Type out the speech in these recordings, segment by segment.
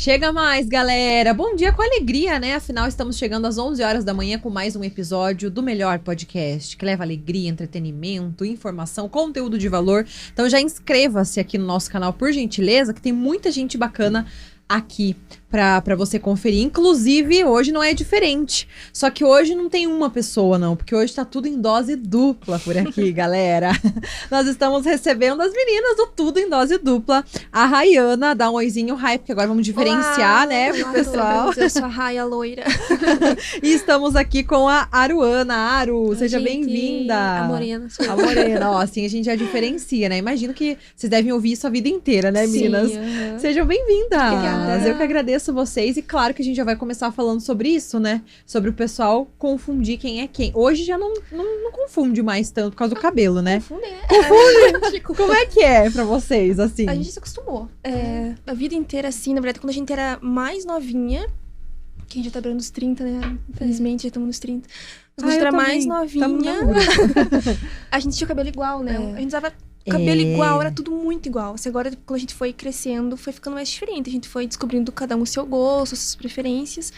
Chega mais, galera! Bom dia com alegria, né? Afinal, estamos chegando às 11 horas da manhã com mais um episódio do melhor podcast, que leva alegria, entretenimento, informação, conteúdo de valor. Então já inscreva-se aqui no nosso canal, por gentileza, que tem muita gente bacana aqui pra você conferir. Inclusive, hoje não é diferente. Só que hoje não tem uma pessoa, não. Porque hoje tá tudo em dose dupla por aqui, galera. Nós estamos recebendo as meninas do Tudo em Dose Dupla. A Rayana, dá um oizinho, Ray, porque agora vamos diferenciar, né, pro pessoal. Eu sou a Raya loira. E estamos aqui com a Aruana. Aru, seja gente, bem-vinda. A morena. A morena, ó, assim a gente já diferencia, né? Imagino que vocês devem ouvir isso a vida inteira, né, meninas? Sim, Sejam bem-vindas. Obrigada. Eu que agradeço vocês. E claro que a gente já vai começar falando sobre isso, né? Sobre o pessoal confundir quem é quem. Hoje já não confunde mais tanto por causa do cabelo, né? Confunde, né? Confunde? Como é que é pra vocês, assim? A gente se acostumou. A vida inteira, assim, na verdade, quando a gente era mais novinha, que a gente já tá beirando os 30, né? Infelizmente, já estamos nos 30. Mas quando a gente era mais novinha, a gente tinha o cabelo igual, né? A gente usava cabelo igual, era tudo muito igual. Assim, agora, quando a gente foi crescendo, foi ficando mais diferente. A gente foi descobrindo cada um o seu gosto, as suas preferências.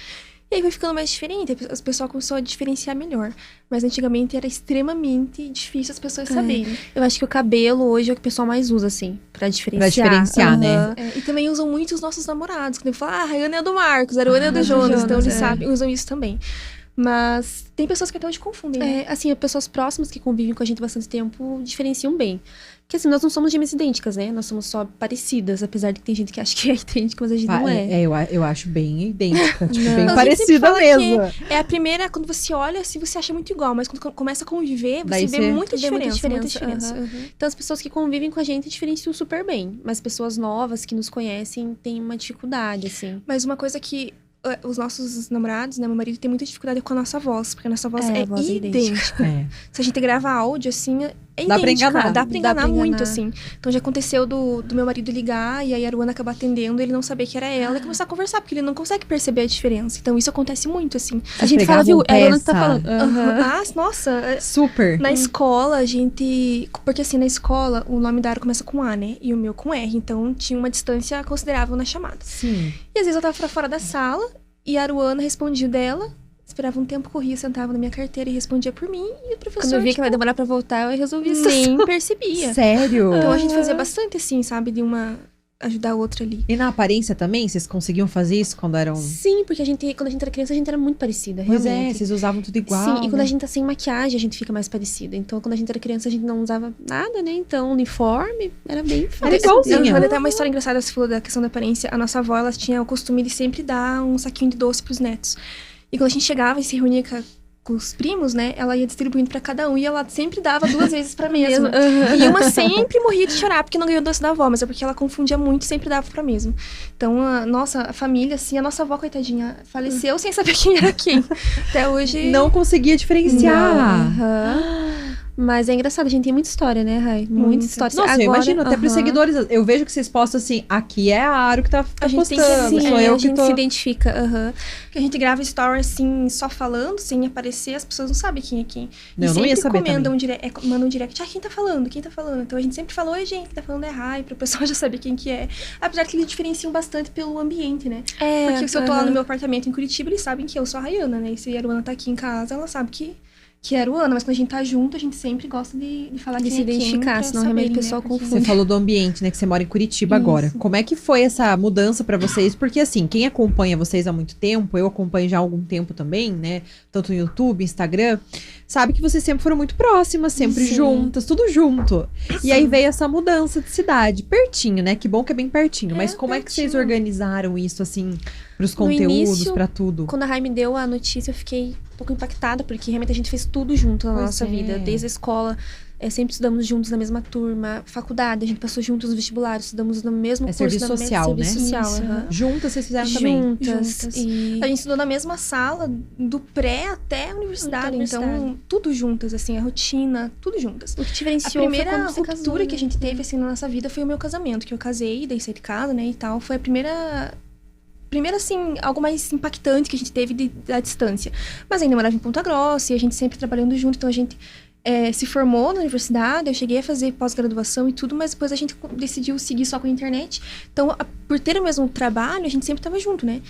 E aí foi ficando mais diferente. O pessoal começou a diferenciar melhor. Mas antigamente era extremamente difícil as pessoas saberem. Eu acho que o cabelo hoje é o que o pessoal mais usa, assim, pra diferenciar. Pra diferenciar, né? E também usam muito os nossos namorados. Quando eu falo, a Rayana é do Marcos, a Aruana é do Jonas. Então eles sabem, usam isso também. Mas tem pessoas que até hoje confundem, né? Assim, pessoas próximas que convivem com a gente há bastante tempo diferenciam bem. Porque assim, nós não somos gêmeas idênticas, né? Nós somos só parecidas, apesar de que tem gente que acha que é idêntica, mas a gente não é. Eu acho bem idêntica, tipo, bem parecida mesmo. É a primeira, quando você olha, assim, você acha muito igual, mas quando começa a conviver, você vê muita diferença. Muita diferença. Então, as pessoas que convivem com a gente diferenciam super bem. Mas pessoas novas que nos conhecem têm uma dificuldade, assim. Mas uma coisa que os nossos namorados, né, meu marido tem muita dificuldade com a nossa voz, porque a nossa voz é idêntica. Se a gente grava áudio, assim, é idêntica. Dá pra enganar muito, assim. Então já aconteceu do meu marido ligar, e aí a Aruana acabar atendendo, ele não saber que era ela, e começar a conversar, porque ele não consegue perceber a diferença. Então isso acontece muito, assim. A gente fala, viu, a Aruana tá falando. Nossa. Super. Na escola, a gente... Porque assim, na escola, o nome da Aru começa com A, né? E o meu com R. Então tinha uma distância considerável na chamada. Sim. E às vezes eu tava pra fora da sala, e a Aruana respondia dela, esperava um tempo, corria, sentava na minha carteira e respondia por mim, e o professor... Quando eu via que ela ia demorar pra voltar, eu resolvi nem percebia. Sério? Então a gente fazia bastante assim, sabe? De uma ajudar a outra ali. E na aparência também? Vocês conseguiam fazer isso quando eram... Sim, porque quando a gente era criança, a gente era muito parecida, Pois realmente. vocês usavam tudo igual. Sim, e quando a gente tá sem maquiagem, a gente fica mais parecida. Então, quando a gente era criança, a gente não usava nada, né? Então, uniforme era bem fácil. Era igualzinha. Até uma história engraçada, você falou da questão da aparência. A nossa avó, ela tinha o costume de sempre dar um saquinho de doce pros netos. E quando a gente chegava e se reunia com os primos, né? Ela ia distribuindo pra cada um. E ela sempre dava 2 vezes pra mesma. E uma sempre morria de chorar porque não ganhou doce da avó. Mas é porque ela confundia muito e sempre dava pra mesma. Então, a família, assim... A nossa avó, coitadinha, faleceu sem saber quem era quem. Até hoje... Não conseguia diferenciar. Mas é engraçado, a gente tem muita história, né, Rai? Muita história. Nossa, eu imagino, até pros seguidores. Eu vejo que vocês postam assim, aqui é a Aru que tá postando. Sou eu a gente se identifica. Porque a gente grava story assim, só falando, sem aparecer, as pessoas não sabem quem é quem. Não, eu não ia saber mandam um direct, quem tá falando? Quem tá falando? Então a gente sempre falou, oi, gente, quem tá falando é Rai, pro pessoal já saber quem que é. Apesar que eles diferenciam bastante pelo ambiente, né? Porque se eu tô lá no meu apartamento em Curitiba, eles sabem que eu sou a Rayana, né? E se a Aruana tá aqui em casa, ela sabe que é a Aruana, mas quando a gente tá junto, a gente sempre gosta de falar de quem se identificar, senão realmente o pessoal confunde. Você falou do ambiente, né? Que você mora em Curitiba agora. Como é que foi essa mudança pra vocês? Porque assim, quem acompanha vocês há muito tempo, eu acompanho já há algum tempo também, né? Tanto no YouTube, Instagram, sabe que vocês sempre foram muito próximas, sempre juntas, tudo junto. E aí veio essa mudança de cidade, pertinho, né? Que bom que é bem pertinho. Mas como é que vocês organizaram isso, assim, pros conteúdos, pra tudo? Quando a Rai me deu a notícia, eu fiquei um pouco impactada, porque realmente a gente fez tudo junto na nossa vida. Desde a escola, sempre estudamos juntos na mesma turma. Faculdade, a gente passou juntos nos vestibulares, estudamos no mesmo curso. Serviço social, né? Serviço social, Juntas vocês fizeram também? Juntas. E... A gente estudou na mesma sala, do pré até a universidade. Então, tudo juntas, assim, a rotina, tudo juntas. O que diferenciou a primeira foi quando você ruptura casou, que a gente teve, assim, na nossa vida foi o meu casamento. Que eu casei, daí saí de casa, né, e tal. Foi a primeira, assim, algo mais impactante que a gente teve da distância. Mas ainda morava em Ponta Grossa e a gente sempre trabalhando junto, então a gente se formou na universidade, eu cheguei a fazer pós-graduação e tudo, mas depois a gente decidiu seguir só com a internet. Então, por ter o mesmo trabalho, a gente sempre estava junto, né?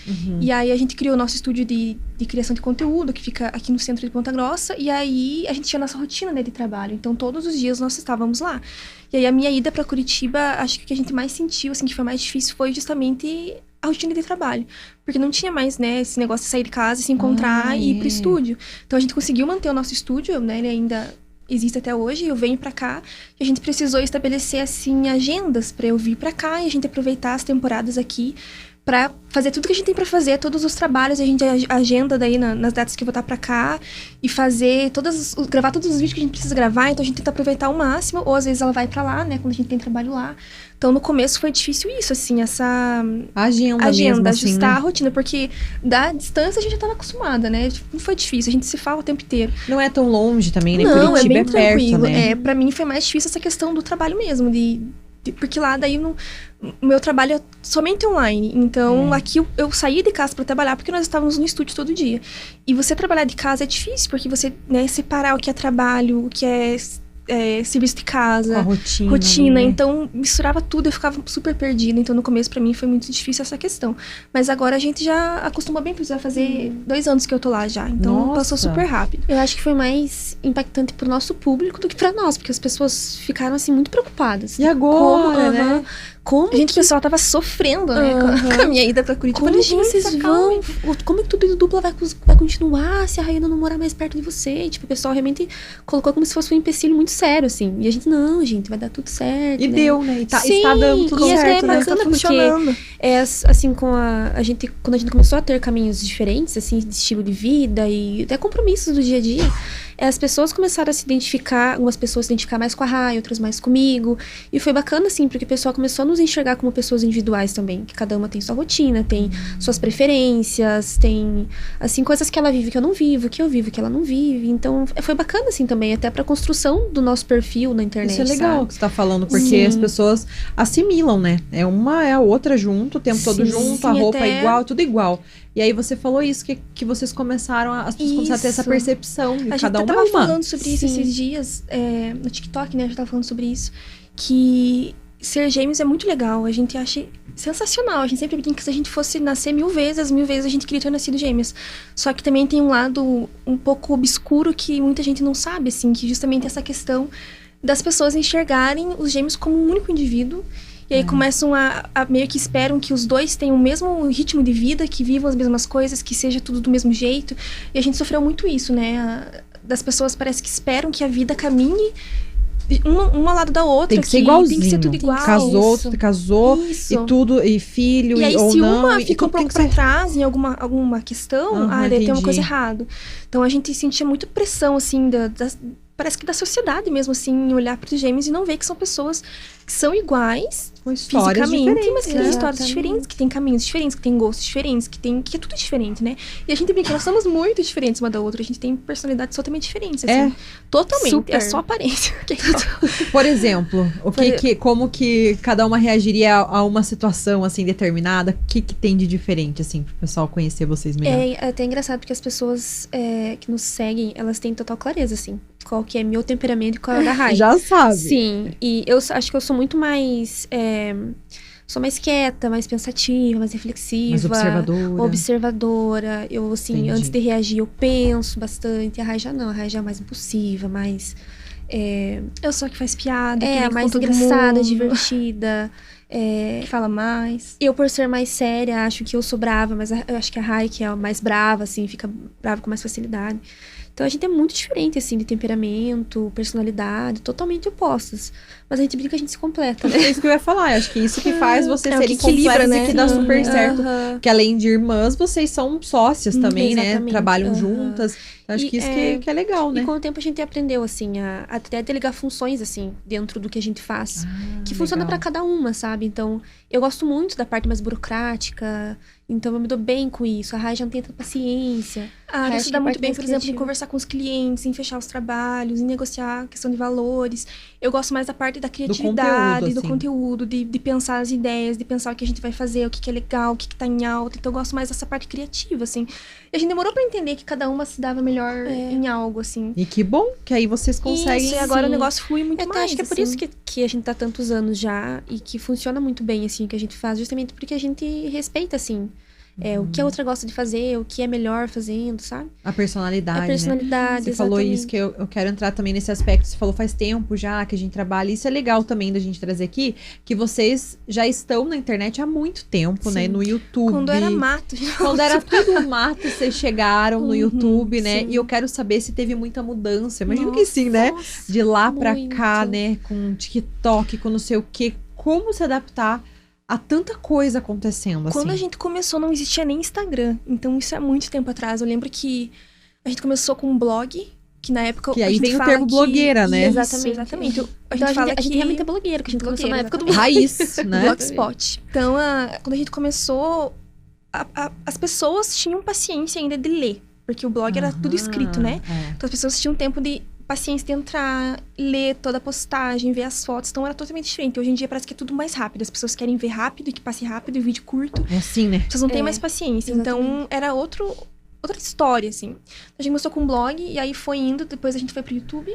E aí a gente criou o nosso estúdio de criação de conteúdo, que fica aqui no centro de Ponta Grossa, e aí a gente tinha a nossa rotina, né, de trabalho. Então, todos os dias nós estávamos lá. E aí a minha ida para Curitiba, acho que o que a gente mais sentiu, assim, que foi mais difícil foi justamente a rotina de trabalho. Porque não tinha mais, né, esse negócio de sair de casa, se encontrar e ir pro estúdio. Então, a gente conseguiu manter o nosso estúdio, né, ele ainda existe até hoje, eu venho pra cá, e a gente precisou estabelecer, assim, agendas pra eu vir pra cá e a gente aproveitar as temporadas aqui pra fazer tudo que a gente tem pra fazer, todos os trabalhos, a gente agenda daí nas datas que eu vou estar pra cá e fazer gravar todos os vídeos que a gente precisa gravar, então a gente tenta aproveitar ao máximo, ou às vezes ela vai pra lá, né, quando a gente tem trabalho lá. Então, no começo foi difícil isso, assim, essa agenda mesmo, ajustar assim, né? a rotina, porque da distância a gente já estava acostumada, né? Não foi difícil, a gente se fala o tempo inteiro. Não é tão longe também, né? Não, Curitiba é bem é perto, tranquilo. né? Pra mim foi mais difícil essa questão do trabalho mesmo, porque lá daí o meu trabalho é somente online. Então, aqui eu saí de casa para trabalhar porque nós estávamos no estúdio todo dia. E você trabalhar de casa é difícil, porque você, né, separar o que é trabalho, o que é serviço de casa, a rotina, né? Então misturava tudo, eu ficava super perdida. Então no começo pra mim foi muito difícil essa questão, mas agora a gente já acostuma bem, porque vai fazer 2 anos que eu tô lá já, então passou super rápido. Eu acho que foi mais impactante pro nosso público do que pra nós, porque as pessoas ficaram assim muito preocupadas. E agora, né? Como o pessoal tava sofrendo, né, com a minha ida pra Curitiba. Como que vocês vão? Como que tudo dupla vai continuar se a Rainha não morar mais perto de você? Tipo, o pessoal realmente colocou como se fosse um empecilho muito sério, assim. E a gente, não, gente, vai dar tudo certo. E né? deu, né? E Sim, está dando tudo certo, é né? bacana, Tá funcionando. Porque assim, quando a gente começou a ter caminhos diferentes, assim, de estilo de vida e até compromissos do dia a dia, as pessoas começaram a se identificar, algumas pessoas se identificar mais com a Rai, outras mais comigo. E foi bacana, assim, porque o pessoal começou a nos enxergar como pessoas individuais também. Que cada uma tem sua rotina, tem suas preferências, tem, assim, coisas que ela vive que eu não vivo, que eu vivo que ela não vive. Então, foi bacana, assim, também, até pra construção do nosso perfil na internet, isso é legal, sabe? que você tá falando, porque as pessoas assimilam, né? É uma é a outra junto, o tempo todo junto, a roupa é igual, tudo igual. E aí você falou isso, que vocês começaram, as pessoas começaram a ter essa percepção de cada uma. A gente tava falando sobre isso esses dias, no TikTok, né? A gente tava falando sobre isso, que ser gêmeos é muito legal, a gente acha sensacional. A gente sempre brinca que se a gente fosse nascer 1000 vezes, a gente queria ter nascido gêmeos. Só que também tem um lado um pouco obscuro que muita gente não sabe, assim, que justamente essa questão das pessoas enxergarem os gêmeos como um único indivíduo. E aí começam a meio que esperam que os dois tenham o mesmo ritmo de vida, que vivam as mesmas coisas, que seja tudo do mesmo jeito. E a gente sofreu muito isso, né? Das pessoas parece que esperam que a vida caminhe uma ao lado da outra. Tem que ser igualzinho. Tem que ser tudo igual. Casou isso. E tudo, e filho, e aí, ou se não. uma fica um pouco pra trás em alguma questão, deve ter uma coisa errada. Então a gente sentia muita pressão, assim, parece que da sociedade mesmo, assim, em olhar para os gêmeos e não ver que são pessoas que são iguais fisicamente, mas que têm histórias diferentes, que têm caminhos diferentes, que têm gostos diferentes, que é tudo diferente, né? E a gente brinca, nós somos muito diferentes uma da outra, a gente tem personalidades totalmente diferentes, assim. Totalmente, super. É só aparência. Por exemplo, como que cada uma reagiria a uma situação, assim, determinada? O que tem de diferente, assim, pro pessoal conhecer vocês melhor? É até engraçado, porque as pessoas que nos seguem, elas têm total clareza, assim, qual que é meu temperamento e qual é o da Rai. Já sabe. Sim, e eu acho que eu sou muito mais... sou mais quieta, mais pensativa, mais reflexiva. Mais observadora. Eu, assim, Entendi. Antes de reagir, eu penso bastante. A Rai já não. A Rai já é mais impulsiva, mais... eu sou a que faz piada. mais engraçada, divertida. Que fala mais. Eu, por ser mais séria, acho que eu sou brava. Mas eu acho que a Rai, que é a mais brava, assim, fica brava com mais facilidade. Então, a gente é muito diferente, assim, de temperamento, personalidade, totalmente opostas. Mas a gente brinca que a gente se completa, né? É isso que eu ia falar. Eu acho que isso que faz vocês serem que equilibra, completas, né? E que dá super certo. Que além de irmãs, vocês são sócias também, né? Trabalham juntas. Eu acho que isso que é legal, né? E com o tempo a gente aprendeu, assim, a até delegar funções, assim, dentro do que a gente faz. Que funciona pra cada uma, sabe? Então, Eu gosto muito da parte mais burocrática, então eu me dou bem com isso. A Rai já não tem tanta paciência. A Rai se dá muito bem, por exemplo, em conversar com os clientes, em fechar os trabalhos, em negociar a questão de valores. Eu gosto mais da parte da criatividade, do conteúdo, de pensar as ideias, de pensar o que a gente vai fazer, o que é legal, o que tá em alta. Então eu gosto mais dessa parte criativa, assim. E a gente demorou pra entender que cada uma se dava melhor em algo, assim. E que bom, que aí vocês conseguem... Isso, e agora o negócio flui muito mais, acho que é por isso que a gente tá tantos anos já e que funciona muito bem, assim, o que a gente faz, justamente porque a gente respeita, assim, o que a outra gosta de fazer, o que é melhor fazendo, sabe? A personalidade, né? Você exatamente. Falou isso, que eu quero entrar também nesse aspecto. Você falou faz tempo já que a gente trabalha. Isso é legal também da gente trazer aqui, que vocês já estão na internet há muito tempo, né? No YouTube. Quando era mato. Quando era tudo mato, vocês chegaram no YouTube, né? Sim. E eu quero saber se teve muita mudança. Imagino que sim, né? De lá pra cá, né? Com TikTok, com não sei o quê. Como se adaptar a tanta coisa acontecendo, Quando a gente começou, não existia nem Instagram. Então, isso é muito tempo atrás. Eu lembro que a gente começou com um blog, que na época... Que aí vem o termo blogueira, né? Exatamente. A gente realmente é blogueira, que a gente começou na época do raiz, né? Blogspot. Então, quando a gente começou, as pessoas tinham paciência ainda de ler. Porque o blog era tudo escrito, né? Então, as pessoas tinham tempo de... paciência de entrar, ler toda a postagem, ver as fotos. Então, era totalmente diferente. Hoje em dia, parece que é tudo mais rápido. As pessoas querem ver rápido e que passe rápido e vídeo curto. É assim, né? As pessoas não têm mais paciência. Exatamente. Então, era outra história, assim. A gente começou com um blog, e aí foi indo. Depois a gente foi pro YouTube.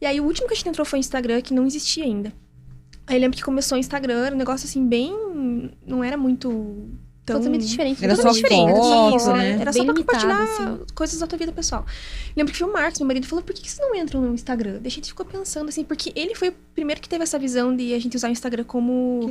E aí, o último que a gente entrou foi o Instagram, que não existia ainda. Aí, eu lembro que começou o Instagram, era um negócio, assim, bem... Não era muito... Totalmente diferente. Era só foto, né? Era só pra compartilhar coisas da tua vida pessoal. Lembro que foi o Marcos, meu marido, falou: por que vocês não entram no Instagram? Daí a gente ficou pensando assim, porque ele foi o primeiro que teve essa visão de a gente usar o Instagram como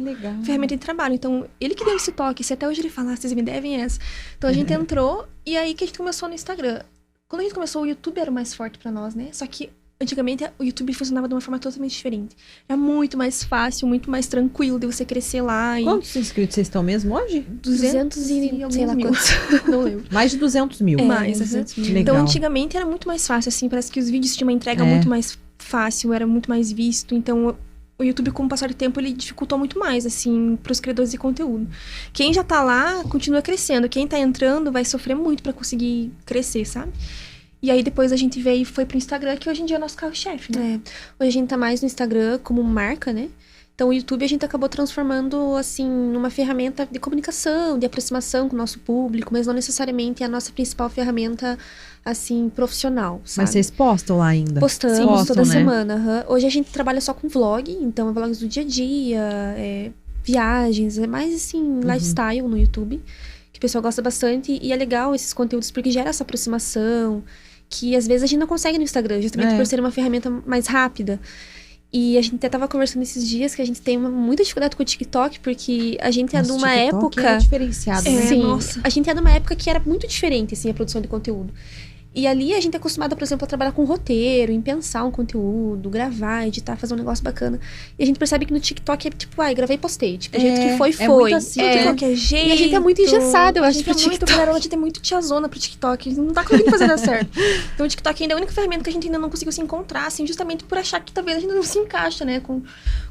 ferramenta de trabalho. Então, ele que deu esse toque. Se até hoje ele fala, vocês me devem essa. Então, a gente entrou e aí que a gente começou no Instagram. Quando a gente começou, o YouTube era o mais forte pra nós, né? Só que antigamente, o YouTube funcionava de uma forma totalmente diferente. Era muito mais fácil, muito mais tranquilo de você crescer lá. Quantos inscritos vocês estão mesmo hoje? 200 e sei lá quantos. Não lembro. Mais de 200 mil. Mais, 200 mil. Legal. Então, antigamente, era muito mais fácil, assim. Parece que os vídeos tinham uma entrega muito mais fácil, era muito mais visto. Então, o YouTube, com o passar do tempo, ele dificultou muito mais, assim, pros criadores de conteúdo. Quem já tá lá, continua crescendo. Quem tá entrando, vai sofrer muito pra conseguir crescer, sabe? E aí, depois a gente veio e foi pro Instagram, que hoje em dia é o nosso carro-chefe, né? Hoje a gente tá mais no Instagram como marca, né? Então, o YouTube a gente acabou transformando, assim, numa ferramenta de comunicação, de aproximação com o nosso público, mas não necessariamente é a nossa principal ferramenta, assim, profissional, sabe? Mas vocês postam lá ainda? Postamos toda semana. Hoje a gente trabalha só com vlog, então é vlogs do dia a dia, viagens, é mais, assim, lifestyle no YouTube, que o pessoal gosta bastante. E é legal esses conteúdos porque gera essa aproximação, que às vezes a gente não consegue no Instagram, justamente por ser uma ferramenta mais rápida. E a gente até tava conversando esses dias que a gente tem muita dificuldade com o TikTok, porque a gente é de uma época... é diferenciado, né? Sim, a gente é de uma época que era muito diferente, assim, a produção de conteúdo. E ali a gente é acostumada, por exemplo, a trabalhar com roteiro, em pensar um conteúdo, gravar, editar, fazer um negócio bacana. E a gente percebe que no TikTok é tipo, gravei e postei. Tipo, o jeito que foi. Muito assim, de qualquer jeito. E a gente é muito engessada, eu acho, pro TikTok. A gente é muito tiazona pro TikTok. Não tá conseguindo fazer dar certo. Então o TikTok ainda é a única ferramenta que a gente ainda não conseguiu se encontrar, assim, justamente por achar que talvez a gente não se encaixa, né, com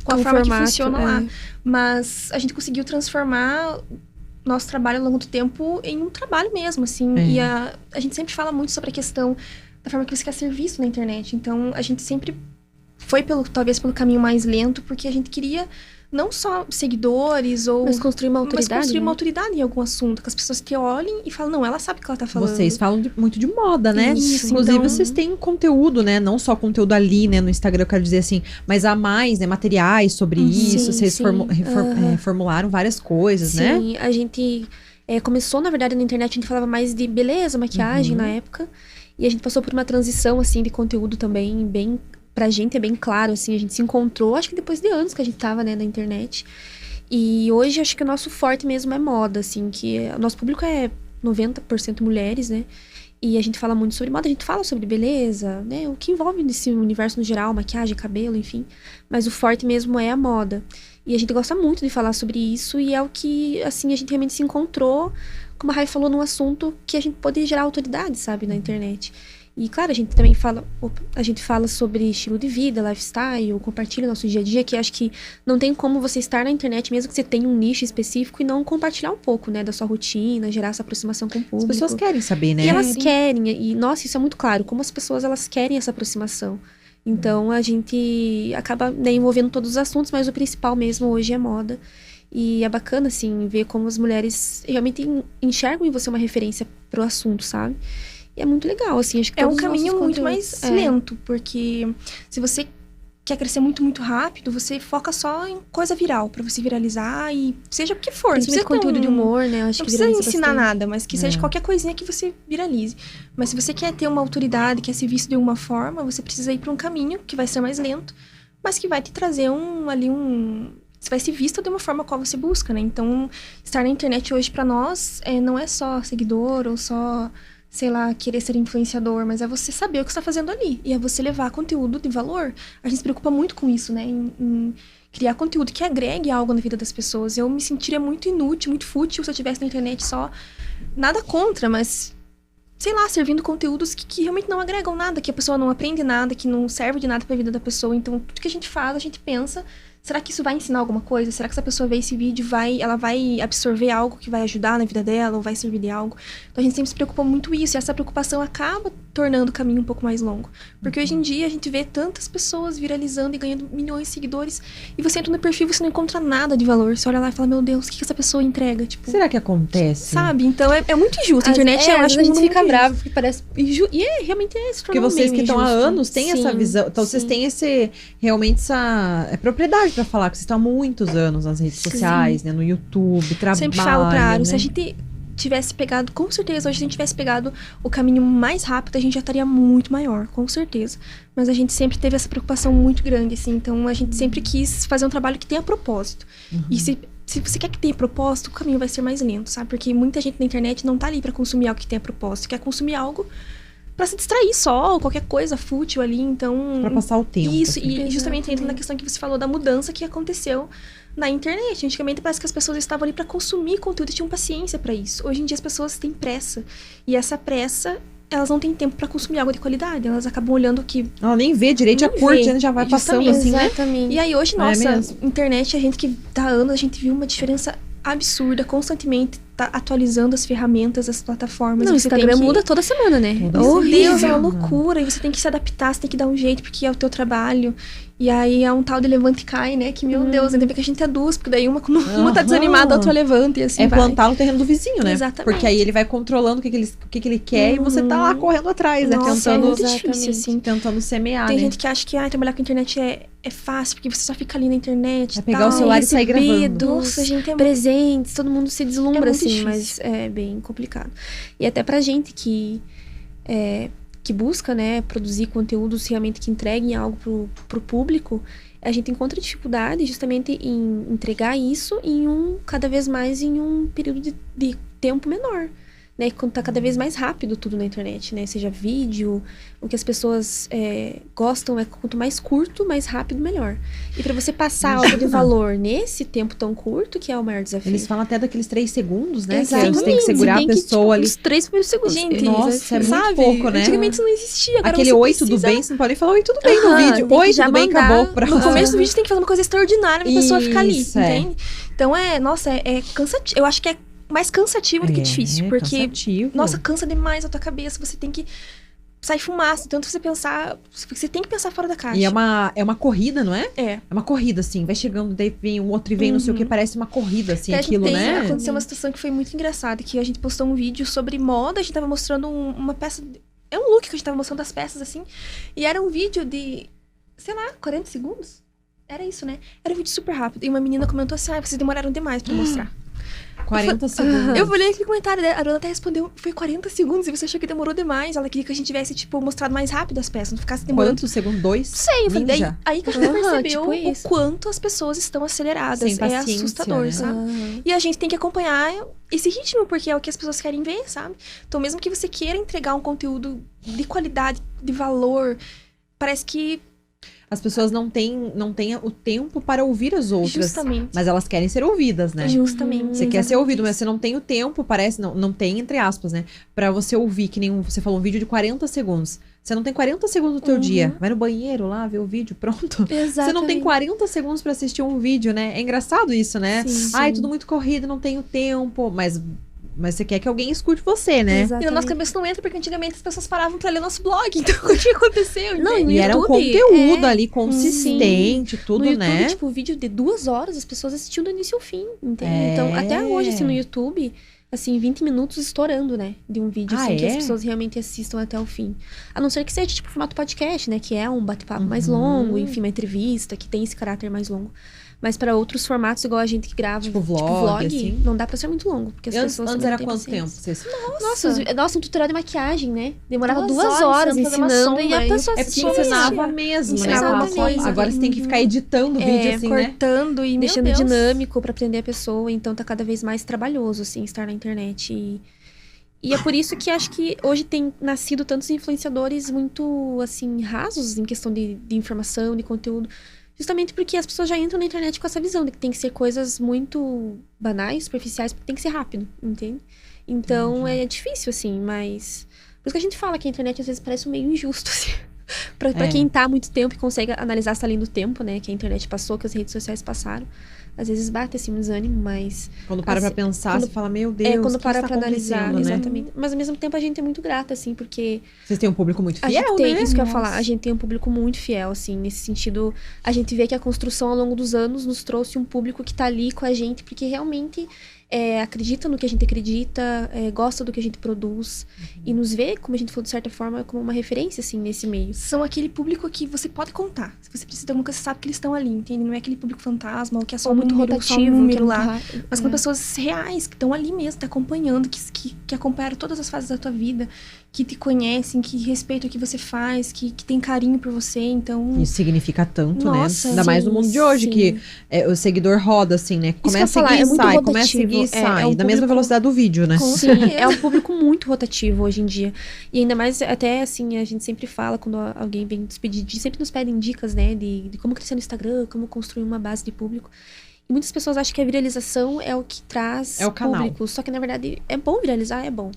a forma que funciona lá. Mas a gente conseguiu transformar nosso trabalho ao longo do tempo em um trabalho mesmo, assim. E a gente sempre fala muito sobre a questão da forma que você quer ser visto na internet. Então, a gente sempre foi talvez pelo caminho mais lento, porque a gente queria não só seguidores ou... Mas construir uma autoridade, mas construir uma autoridade em algum assunto, que as pessoas te olhem e falam, não, ela sabe o que ela tá falando. Vocês falam muito de moda, né? Isso, inclusive, então... vocês têm conteúdo, né? Não só conteúdo ali, né? No Instagram, eu quero dizer assim, mas há mais, né? Materiais sobre isso. Vocês formularam várias coisas, né? Sim, a gente começou, na verdade, na internet, a gente falava mais de beleza, maquiagem na época. E a gente passou por uma transição, assim, de conteúdo também bem... Pra gente é bem claro, assim, a gente se encontrou, acho que depois de anos que a gente tava, né, na internet. E hoje, acho que o nosso forte mesmo é moda, assim, que o nosso público é 90% mulheres, né? E a gente fala muito sobre moda, a gente fala sobre beleza, né? O que envolve nesse universo no geral, maquiagem, cabelo, enfim. Mas o forte mesmo é a moda. E a gente gosta muito de falar sobre isso e é o que, assim, a gente realmente se encontrou, como a Rai falou, num assunto que a gente pode gerar autoridade, sabe, na internet. E, claro, a gente também fala sobre estilo de vida, lifestyle, compartilha o nosso dia a dia, que acho que não tem como você estar na internet, mesmo que você tenha um nicho específico, e não compartilhar um pouco, né, da sua rotina, gerar essa aproximação com o público. As pessoas querem saber, né? E elas querem, e nossa, isso é muito claro, como as pessoas, elas querem essa aproximação. Então, a gente acaba, né, envolvendo todos os assuntos, mas o principal mesmo hoje é moda. E é bacana, assim, ver como as mulheres realmente enxergam em você uma referência pro assunto, sabe? E é muito legal, assim, acho que é um caminho muito mais lento, porque se você quer crescer muito, muito rápido, você foca só em coisa viral, pra você viralizar e seja o que for. Não precisa conteúdo de humor, né? Acho não que precisa ensinar bastante. nada, mas que seja qualquer coisinha que você viralize. Mas se você quer ter uma autoridade, quer ser visto de alguma forma, você precisa ir pra um caminho que vai ser mais lento, mas que vai te trazer você vai ser vista de uma forma qual você busca, né? Então, estar na internet hoje pra nós não é só seguidor ou só, sei lá, querer ser influenciador, mas é você saber o que você tá fazendo ali. E é você levar conteúdo de valor. A gente se preocupa muito com isso, né? Em criar conteúdo que agregue algo na vida das pessoas. Eu me sentiria muito inútil, muito fútil se eu estivesse na internet só. Nada contra, mas, sei lá, servindo conteúdos que realmente não agregam nada, que a pessoa não aprende nada, que não serve de nada pra vida da pessoa. Então, tudo que a gente faz, a gente pensa... Será que isso vai ensinar alguma coisa? Será que essa pessoa ver esse vídeo, ela vai absorver algo que vai ajudar na vida dela ou vai servir de algo? Então a gente sempre se preocupa muito isso, e essa preocupação acaba tornando o caminho um pouco mais longo. Porque hoje em dia a gente vê tantas pessoas viralizando e ganhando milhões de seguidores, e você entra no perfil e você não encontra nada de valor. Você olha lá e fala, meu Deus, o que essa pessoa entrega? Tipo, será que acontece? sabe? Então é muito injusto. A internet eu acho que a gente fica bravo, porque parece... E realmente se porque vocês que estão há anos têm essa visão. Então vocês têm realmente essa propriedade pra falar que vocês estão há muitos anos nas redes sociais, né, no YouTube, trabalham. Sempre falo pra Aro, né? se a gente tivesse pegado, com certeza, hoje se a gente tivesse pegado o caminho mais rápido, a gente já estaria muito maior, com certeza. Mas a gente sempre teve essa preocupação muito grande, assim, então a gente sempre quis fazer um trabalho que tenha propósito. E se você quer que tenha propósito, o caminho vai ser mais lento, sabe? Porque muita gente na internet não tá ali pra consumir algo que tenha propósito, quer consumir algo pra se distrair só, ou qualquer coisa fútil ali, então... Pra passar o tempo. Isso, e justamente entra na questão que você falou da mudança que aconteceu na internet. Antigamente parece que as pessoas estavam ali pra consumir conteúdo e tinham paciência pra isso. Hoje em dia as pessoas têm pressa. E essa pressa, elas não têm tempo pra consumir algo de qualidade. Elas acabam olhando que... Ela nem vê direito, já curte, já vai passando assim, né? E aí hoje, nossa, internet, a gente que tá há anos, a gente viu uma diferença absurda, constantemente tá atualizando as ferramentas, as plataformas. Não, o Instagram muda toda semana, né? Meu Deus, é uma loucura. E você tem que se adaptar, você tem que dar um jeito, porque é o teu trabalho. E aí é um tal de levanta e cai, né? Que, meu Deus, ainda bem que a gente é duas, porque daí uma tá desanimada, a outra levanta e assim vai. Plantar no terreno do vizinho, né? Exatamente. Porque aí ele vai controlando o que ele quer e você tá lá correndo atrás, né? Nossa, tentando, é muito difícil, assim. Tentando semear, Tem né? gente que acha que trabalhar com internet é fácil, porque você só fica ali na internet. É pegar o celular e sair gravando. Nossa, gente, presentes, todo mundo se deslumbra, assim, difícil. mas é bem complicado. E até pra gente que busca, né, produzir conteúdos realmente que entreguem algo pro público, a gente encontra dificuldade justamente em entregar isso cada vez mais em um período de tempo menor, né? Quando tá cada vez mais rápido tudo na internet, né? Seja vídeo, o que as pessoas gostam é quanto mais curto, mais rápido, melhor. E pra você passar algo de valor nesse tempo tão curto, que é o maior desafio. Eles falam até daqueles 3 segundos, né? Exatamente. Que você tem que segurar a pessoa ali. Os 3 primeiros segundos. Gente, nossa, é muito pouco, né? Antigamente isso não existia. Agora aquele oi, tudo bem, você não pode nem falar oi, tudo bem no vídeo. Oi, tudo bem, acabou. No começo do vídeo tem que fazer uma coisa extraordinária pra pessoa ficar ali, entende? Então é cansativo. Eu acho que é mais cansativo do que difícil. Porque, nossa, cansa demais a tua cabeça. Você tem que sair fumaça. Tanto você pensar... Você tem que pensar fora da caixa. E é uma corrida, não é? É. É uma corrida, assim. Vai chegando, daí vem um outro e vem não sei o que. Parece uma corrida, assim, aquilo, né? Aconteceu uma situação que foi muito engraçada. Que a gente postou um vídeo sobre moda. A gente tava mostrando uma peça... É um look que a gente tava mostrando das peças, assim. E era um vídeo de... Sei lá, 40 segundos? Era isso, né? Era um vídeo super rápido. E uma menina comentou assim, vocês demoraram demais pra mostrar. 40 segundos. Eu olhei aquele comentário dela, a Ana até respondeu, foi 40 segundos e você achou que demorou demais. Ela queria que a gente tivesse, tipo, mostrado mais rápido as peças, não ficasse demorando. Quantos segundos? 2? Sei, eu falei, aí que a gente percebeu tipo o quanto as pessoas estão aceleradas. Sem paciência, é assustador, né? sabe? E a gente tem que acompanhar esse ritmo, porque é o que as pessoas querem ver, sabe? Então, mesmo que você queira entregar um conteúdo de qualidade, de valor, parece que as pessoas não têm o tempo para ouvir as outras. Justamente. Mas elas querem ser ouvidas, né? Justamente. Você quer ser ouvido, mas você não tem o tempo, parece, não tem, entre aspas, né? Pra você ouvir, que nem você falou, um vídeo de 40 segundos. Você não tem 40 segundos do teu dia. Vai no banheiro lá, vê o vídeo, pronto. Exatamente. Você não tem 40 segundos pra assistir um vídeo, né? É engraçado isso, né? Sim, Ai, sim. tudo muito corrido, não tenho tempo. Mas você quer que alguém escute você, né? E na nossa cabeça não entra, porque antigamente as pessoas paravam pra ler nosso blog. Então, o que aconteceu? Não, E era um conteúdo ali consistente, tudo, no YouTube, né? tipo, vídeo de 2 horas, as pessoas assistiam do início ao fim, entende? É. Então, até hoje, assim, no YouTube, assim, 20 minutos estourando, né? De um vídeo, assim, que as pessoas realmente assistam até o fim. A não ser que seja, tipo, formato podcast, né? Que é um bate-papo mais longo, enfim, uma entrevista, que tem esse caráter mais longo. Mas para outros formatos, igual a gente que grava, Tipo vlog, assim. não dá pra ser muito longo. Porque as pessoas Antes também era não têm quanto tempo? paciência. Vocês... Nossa, um tutorial de maquiagem, né? Demorava 2 2 horas ensinando sombra, e a pessoa É porque assistia. ensinava mesmo, né? Ensinava Aquela mesmo. coisa. Agora você tem que ficar editando o vídeo, assim, né? cortando e, Deixando meu Deus. dinâmico pra aprender a pessoa. Então tá cada vez mais trabalhoso, assim, estar na internet. E é por isso que acho que hoje tem nascido tantos influenciadores muito, assim, rasos em questão de informação, de conteúdo. Justamente porque as pessoas já entram na internet com essa visão de que tem que ser coisas muito banais, superficiais, porque tem que ser rápido, entende? Então é difícil, assim, mas... Por isso que a gente fala que a internet às vezes parece um meio injusto, assim. Pra quem tá há muito tempo e consegue analisar essa linha do tempo, né? Que a internet passou, que as redes sociais passaram. Às vezes bate, assim, um desânimo, mas... Quando para assim, pra pensar, você fala, meu Deus, quando o que para está pra analisar, acontecendo, né? exatamente. Mas ao mesmo tempo a gente é muito grata, assim, porque... Vocês têm um público muito A fiel, gente tem, né? isso que eu ia falar, a gente tem um público muito fiel, assim, nesse sentido, a gente vê que a construção ao longo dos anos nos trouxe um público que tá ali com a gente, porque realmente acredita no que a gente acredita, gosta do que a gente produz, e nos vê, como a gente falou de certa forma, como uma referência, assim, nesse meio. São aquele público que você pode contar. Se você precisa de alguma coisa, você sabe que eles estão ali, entende? Não é aquele público fantasma, ou que é só Ou muito número, rotativo, só um número que é lá. muito Mas com pessoas reais, que estão ali mesmo, te acompanhando, que acompanharam todas as fases da tua vida, que te conhecem, que respeitam o que você faz, que tem carinho por você, então... Isso significa tanto, Nossa, né? Ainda mais no mundo de hoje, sim. que o seguidor roda, assim, né? Começa a falar, seguir é e muito sai, começa a seguir e rotativo, sai. é um Da mesma público- velocidade do vídeo, né? Com Sim, certeza. é um público muito rotativo hoje em dia. E ainda mais, até assim, a gente sempre fala, quando alguém vem nos pedir, sempre nos pedem dicas, né, de como crescer no Instagram, como construir uma base de público. E muitas pessoas acham que a viralização é o que traz É o canal. público. Só que, na verdade, é bom viralizar, é bom.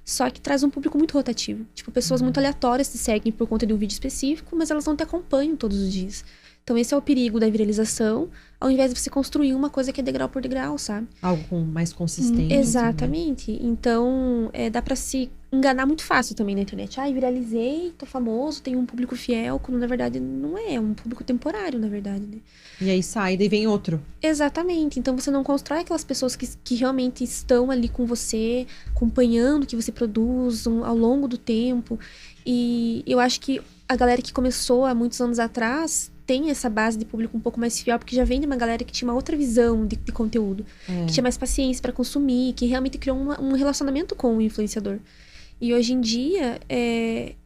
Só que traz um público muito rotativo. Tipo, pessoas muito aleatórias te seguem por conta de um vídeo específico, mas elas não te acompanham todos os dias. Então, esse é o perigo da viralização, ao invés de você construir uma coisa que é degrau por degrau, sabe? Algo com mais consistente. Exatamente. Então, dá pra se enganar muito fácil também na internet. Ai, viralizei, tô famoso, tenho um público fiel, quando na verdade não é um público temporário, na verdade, né? E aí sai, daí vem outro. Exatamente. Então, você não constrói aquelas pessoas que realmente estão ali com você, acompanhando o que você produz ao longo do tempo. E eu acho que a galera que começou há muitos anos atrás tem essa base de público um pouco mais fiel, porque já vem de uma galera que tinha uma outra visão de conteúdo, que tinha mais paciência pra consumir, que realmente criou um relacionamento com o influenciador. E hoje em dia,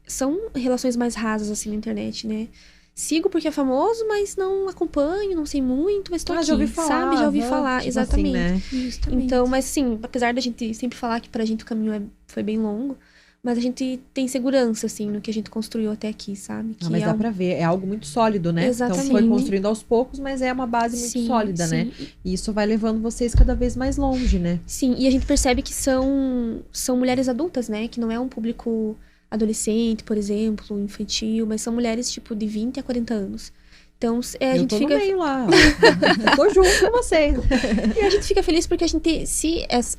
são relações mais rasas, assim, na internet, né? Sigo porque é famoso, mas não acompanho, não sei muito, mas tô aqui, já ouvi falar, sabe? Já ouvi falar, tipo exatamente. assim, né? Justamente. Então, mas assim, apesar da gente sempre falar que pra gente o caminho foi bem longo, mas a gente tem segurança, assim, no que a gente construiu até aqui, sabe? Que Mas é dá pra ver, é algo muito sólido, né? Exatamente. Então foi construindo aos poucos, mas é uma base muito Sim, sólida, sim. né? E isso vai levando vocês cada vez mais longe, né? Sim, e a gente percebe que são mulheres adultas, né? Que não é um público adolescente, por exemplo, infantil, mas são mulheres, tipo, de 20 a 40 anos. Então, a Eu gente tô fica... no meio lá. Eu tô junto com vocês. E a gente fica feliz porque a gente,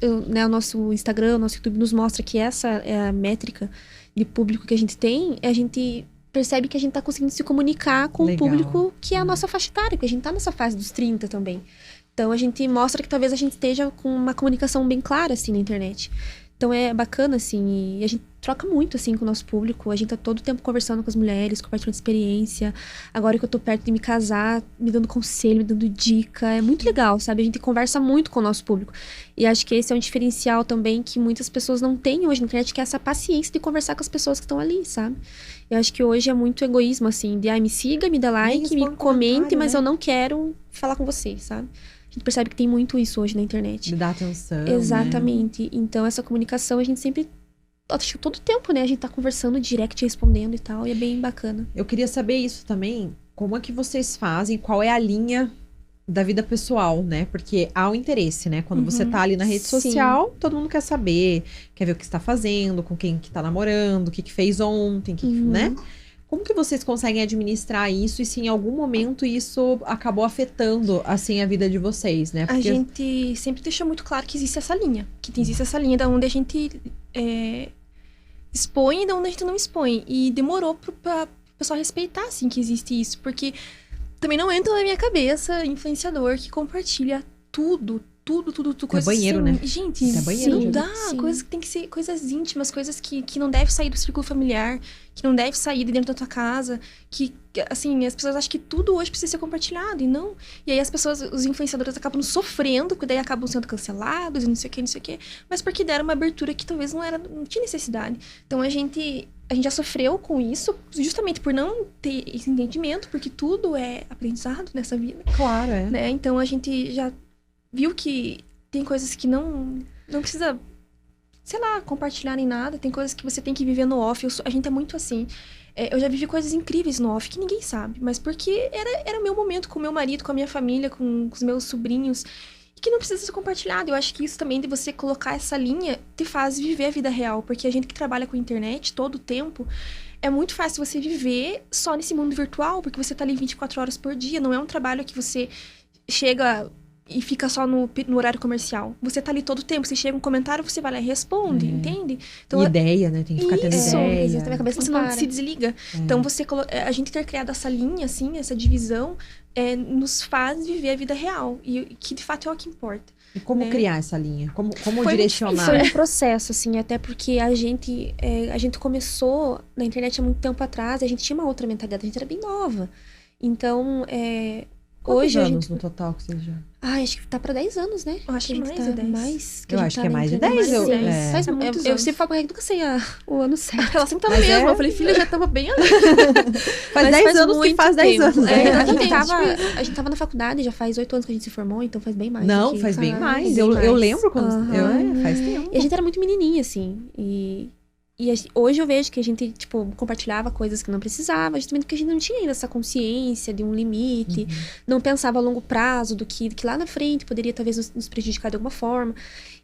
o nosso Instagram, o nosso YouTube nos mostra que essa é a métrica de público que a gente tem, a gente percebe que a gente tá conseguindo se comunicar com Legal. o público que é a nossa faixa etária, porque a gente tá nessa fase dos 30 também. Então, a gente mostra que talvez a gente esteja com uma comunicação bem clara, assim, na internet. Então, é bacana, assim, e a gente troca muito, assim, com o nosso público. A gente tá todo o tempo conversando com as mulheres, compartilhando experiência. Agora que eu tô perto de me casar, me dando conselho, me dando dica. É muito legal, sabe? A gente conversa muito com o nosso público. E acho que esse é um diferencial também que muitas pessoas não têm hoje na internet, que é essa paciência de conversar com as pessoas que estão ali, sabe? Eu acho que hoje é muito egoísmo, assim, de me siga, me dá like, responde me comente, comentário, mas né? eu não quero falar com você, sabe? A gente percebe que tem muito isso hoje na internet. Me dá atenção, né? Exatamente. Então, essa comunicação a gente sempre... Acho que todo tempo, né? A gente tá conversando, direct respondendo e tal. E é bem bacana. Eu queria saber isso também. como é que vocês fazem? Qual é a linha da vida pessoal, né? Porque há o interesse, né? Quando você tá ali na rede social, todo mundo quer saber, quer ver o que está fazendo, com quem que tá namorando, o que fez ontem, né? Como que vocês conseguem administrar isso e se em algum momento isso acabou afetando, assim, a vida de vocês, né? Porque a gente sempre deixou muito claro que existe essa linha. Que existe essa linha da onde a gente expõe e da onde a gente não expõe. E demorou pra o pessoal respeitar, assim, que existe isso. Porque também não entra na minha cabeça influenciador que compartilha tudo, coisas banheiro, assim, né? Gente, banheiro, não dá. Coisas que tem que ser coisas íntimas, coisas que não devem sair do círculo familiar, que não devem sair de dentro da tua casa, que, assim, as pessoas acham que tudo hoje precisa ser compartilhado, e não. E aí as pessoas, os influenciadores acabam sofrendo, porque daí acabam sendo cancelados, e não sei o que, mas porque deram uma abertura que talvez não tinha necessidade. Então a gente já sofreu com isso, justamente por não ter esse entendimento, porque tudo é aprendizado nessa vida. Claro, né? Então a gente já viu que tem coisas que não precisa, sei lá, compartilhar nem nada. Tem coisas que você tem que viver no off. A gente é muito assim. Eu já vivi coisas incríveis no off que ninguém sabe. Mas porque era o meu momento com o meu marido, com a minha família, com os meus sobrinhos. E que não precisa ser compartilhado. Eu acho que isso também de você colocar essa linha te faz viver a vida real. Porque a gente que trabalha com internet todo o tempo, é muito fácil você viver só nesse mundo virtual. Porque você tá ali 24 horas por dia. Não é um trabalho que você chega e fica só no horário comercial. Você tá ali todo o tempo. Se chega um comentário, você vai lá e responde, entende? Então, ideia, né? Tem que ficar tendo ideia. Isso, a cabeça você não se desliga. Então, a gente ter criado essa linha, assim, essa divisão, nos faz viver a vida real. E que, de fato, é o que importa. E como criar essa linha? Como direcionar? Foi um processo, assim, até porque a gente começou na internet há muito tempo atrás, e a gente tinha uma outra mentalidade, a gente era bem nova. Então, Quantos hoje anos no total que você já... acho que tá pra 10 anos, né? Eu acho que mais tá de 10. Eu acho que é mais de 10. Faz muitos anos. Eu sempre falo pra ela que nunca sei o ano certo. Ela sempre tava mesmo. Eu falei, filha, já tava bem ali. Faz 10 anos que faz 10 anos. A gente tava na faculdade, já faz 8 anos que a gente se formou, então faz bem mais. Não, faz bem mais. Eu lembro quando... faz tempo. E a gente era muito menininha, assim. Hoje eu vejo que a gente, tipo, compartilhava coisas que não precisava, justamente porque a gente não tinha ainda essa consciência de um limite, não pensava a longo prazo do que lá na frente poderia talvez nos prejudicar de alguma forma.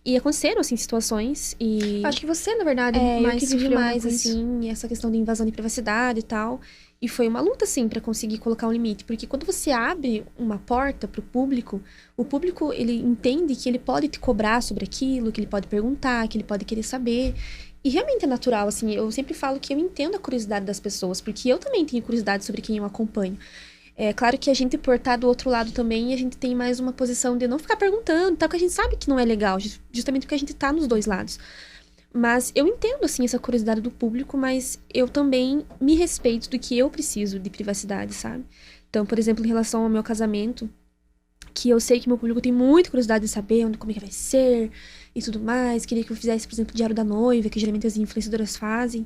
E aconteceram, assim, situações e... Acho que você, na verdade, eu que vivi mais, assim, essa questão de invasão de privacidade e tal. E foi uma luta, assim, pra conseguir colocar um limite. Porque quando você abre uma porta pro público, o público, ele entende que ele pode te cobrar sobre aquilo, que ele pode perguntar, que ele pode querer saber. E realmente é natural, assim, eu sempre falo que eu entendo a curiosidade das pessoas, porque eu também tenho curiosidade sobre quem eu acompanho. É claro que a gente por estar do outro lado também, a gente tem mais uma posição de não ficar perguntando, tá? Porque a gente sabe que não é legal, justamente porque a gente tá nos dois lados. Mas eu entendo, assim, essa curiosidade do público, mas eu também me respeito do que eu preciso de privacidade, sabe? Então, por exemplo, em relação ao meu casamento, que eu sei que meu público tem muita curiosidade de saber como é que vai ser e tudo mais. Queria que eu fizesse, por exemplo, o diário da noiva, que geralmente as influenciadoras fazem.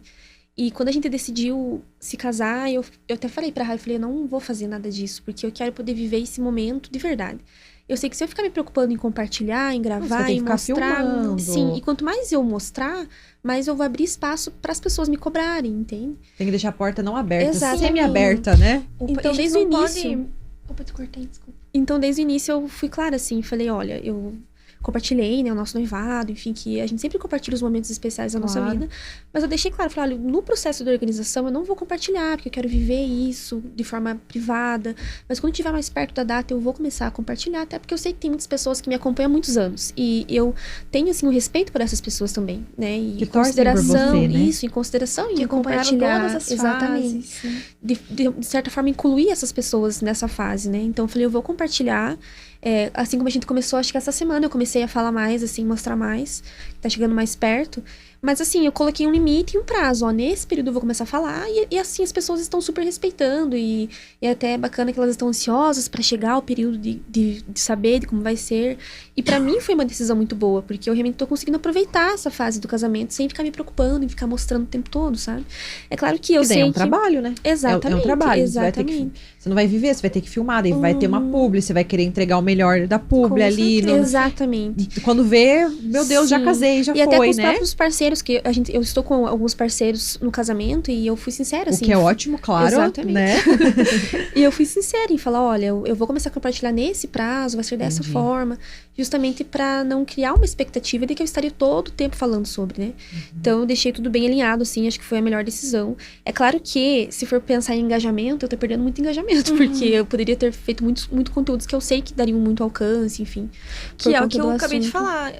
E quando a gente decidiu se casar, eu até falei pra Raia, eu falei, eu não vou fazer nada disso, porque eu quero poder viver esse momento de verdade. Eu sei que se eu ficar me preocupando em compartilhar, em gravar, em mostrar... Filmando. Sim, e quanto mais eu mostrar, mais eu vou abrir espaço para as pessoas me cobrarem, entende? Tem que deixar a porta não aberta, Exatamente. Semi-aberta, né? Então, desde o início... Opa, te cortei, desculpa. Então, desde o início, eu fui clara, assim, falei, olha, eu compartilhei, né, o nosso noivado, enfim, que a gente sempre compartilha os momentos especiais da nossa vida, mas eu deixei claro, falei, olha, no processo da organização eu não vou compartilhar, porque eu quero viver isso de forma privada, mas quando estiver mais perto da data eu vou começar a compartilhar, até porque eu sei que tem muitas pessoas que me acompanham há muitos anos, e eu tenho, assim, um respeito por essas pessoas também, né, e que consideração, você, né? Isso, em consideração, que e compartilhar, todas as exatamente, fases, de certa forma incluir essas pessoas nessa fase, né, então eu falei, eu vou compartilhar. Assim como a gente começou, acho que essa semana eu comecei a falar mais, assim, mostrar mais, tá chegando mais perto. Mas assim, eu coloquei um limite e um prazo, ó, nesse período eu vou começar a falar, e assim as pessoas estão super respeitando, e até é bacana que elas estão ansiosas pra chegar o período de saber de como vai ser. E pra mim foi uma decisão muito boa, porque eu realmente tô conseguindo aproveitar essa fase do casamento, sem ficar me preocupando em ficar mostrando o tempo todo, sabe? É claro que eu sei é um trabalho, né? Exatamente. É um trabalho, exatamente. Você não vai viver, você vai ter que filmar, daí vai ter uma publi, você vai querer entregar o melhor da publi ali. Exatamente. Quando vê, meu Deus, já casei, já e foi, até com os né? próprios parceiros sinceros, que eu estou com alguns parceiros no casamento e eu fui sincera, assim. O que é ótimo, claro. Exatamente. Né? E eu fui sincera em falar, olha, eu vou começar a compartilhar nesse prazo, vai ser dessa forma, justamente pra não criar uma expectativa de que eu estaria todo o tempo falando sobre, né? Então, eu deixei tudo bem alinhado, assim, acho que foi a melhor decisão. É claro que, se for pensar em engajamento, eu tô perdendo muito engajamento, porque eu poderia ter feito muito conteúdos que eu sei que dariam muito alcance, enfim. Que é o que eu acabei de falar.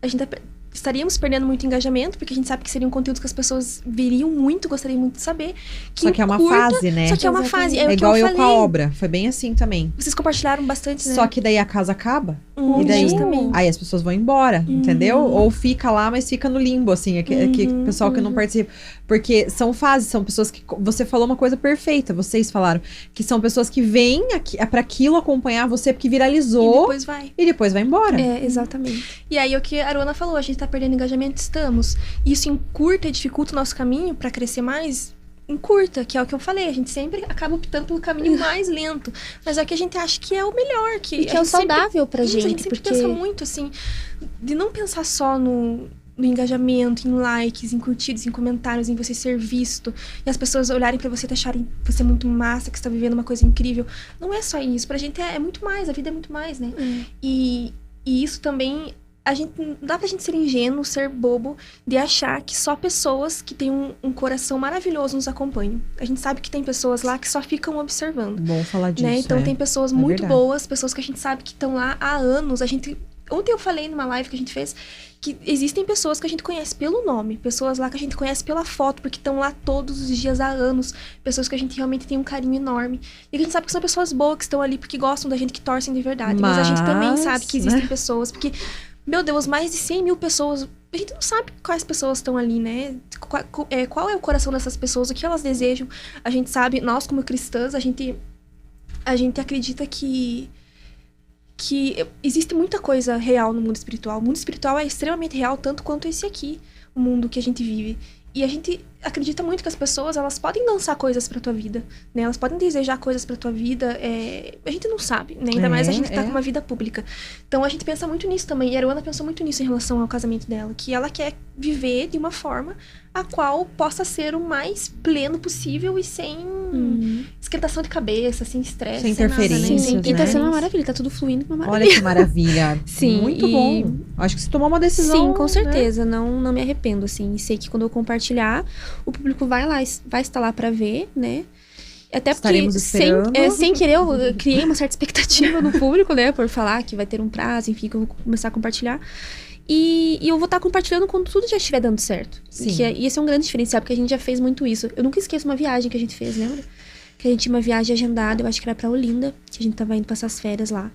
A gente estaríamos perdendo muito engajamento, porque a gente sabe que seriam conteúdos que as pessoas viriam muito, gostariam muito de saber. Só que é uma fase, né? Só que é uma fase. É igual eu com a obra. Foi bem assim também. Vocês compartilharam bastante, né? Só que daí a casa acaba. E daí, aí as pessoas vão embora, entendeu? Ou fica lá, mas fica no limbo, assim. O pessoal que não participa. Porque são fases, são pessoas que... Você falou uma coisa perfeita, vocês falaram. Que são pessoas que vêm aqui, pra aquilo acompanhar você, porque viralizou. E depois vai embora. É, exatamente. E aí, o que a Aruana falou, a gente tá perdendo engajamento, estamos. Isso encurta e dificulta o nosso caminho pra crescer mais... encurta, que é o que eu falei, a gente sempre acaba optando pelo caminho mais lento, mas é o que a gente acha que é o melhor, que é o saudável pra gente, a gente sempre pensa muito, assim, de não pensar só no engajamento, em likes, em curtidas, em comentários, em você ser visto, e as pessoas olharem pra você e acharem você muito massa, que você tá vivendo uma coisa incrível. Não é só isso, pra gente é muito mais, a vida é muito mais, né? E isso também... não dá pra gente ser ingênuo, ser bobo, de achar que só pessoas que têm um coração maravilhoso nos acompanham. A gente sabe que tem pessoas lá que só ficam observando. Bom falar disso, né? Então tem pessoas muito boas, pessoas que a gente sabe que estão lá há anos. Ontem eu falei numa live que a gente fez que existem pessoas que a gente conhece pelo nome, pessoas lá que a gente conhece pela foto, porque estão lá todos os dias há anos, pessoas que a gente realmente tem um carinho enorme. E a gente sabe que são pessoas boas, que estão ali porque gostam da gente, que torcem de verdade. Mas a gente também sabe que existem pessoas, porque... Meu Deus, mais de 100 mil pessoas. A gente não sabe quais pessoas estão ali, né? Qual é o coração dessas pessoas, o que elas desejam. A gente sabe, nós como cristãs, a gente acredita que existe muita coisa real no mundo espiritual. O mundo espiritual é extremamente real, tanto quanto esse aqui, o mundo que a gente vive. E a gente acredita muito que as pessoas, elas podem lançar coisas pra tua vida, né? Elas podem desejar coisas pra tua vida. A gente não sabe, né? Ainda mais a gente que tá com uma vida pública. Então, a gente pensa muito nisso também. E a Aruana pensou muito nisso em relação ao casamento dela. Que ela quer viver de uma forma a qual possa ser o mais pleno possível e sem esquentação de cabeça, sem estresse, sem interferência, nada, né? E tá sendo uma maravilha, tá tudo fluindo uma maravilha. Olha que maravilha. Sim. Muito bom. Acho que você tomou uma decisão. Sim, com certeza. Né? Não me arrependo, assim. E sei que quando eu compartilhar, o público vai estar lá pra ver, né? Até porque, sem querer, eu criei uma certa expectativa no público, né? Por falar que vai ter um prazo, enfim, que eu vou começar a compartilhar. E eu vou estar compartilhando quando tudo já estiver dando certo. Sim. E esse é um grande diferencial, porque a gente já fez muito isso. Eu nunca esqueço uma viagem que a gente fez, lembra? Que a gente tinha uma viagem agendada, eu acho que era pra Olinda, que a gente tava indo passar as férias lá.